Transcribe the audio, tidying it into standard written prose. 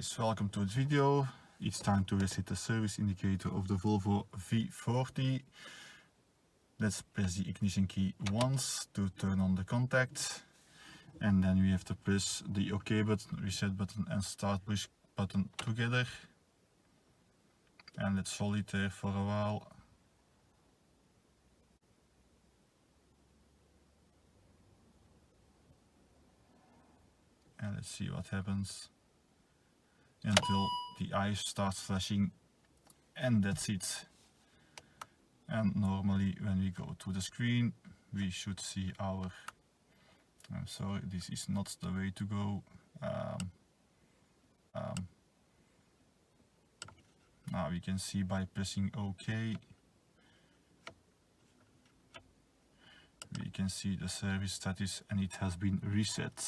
guys, welcome to this video. It's time to reset the service indicator of the Volvo V40. Let's press the ignition key once to turn on the contact, and then we have to press the OK button, reset button and start push button together, and let's hold it there for a while. And let's see what happens until the eyes start flashing, and that's it. And normally when we go to the screen we should see our, I'm sorry, this is not the way to go. Now we can see by pressing OK, we can see the service status and it has been reset.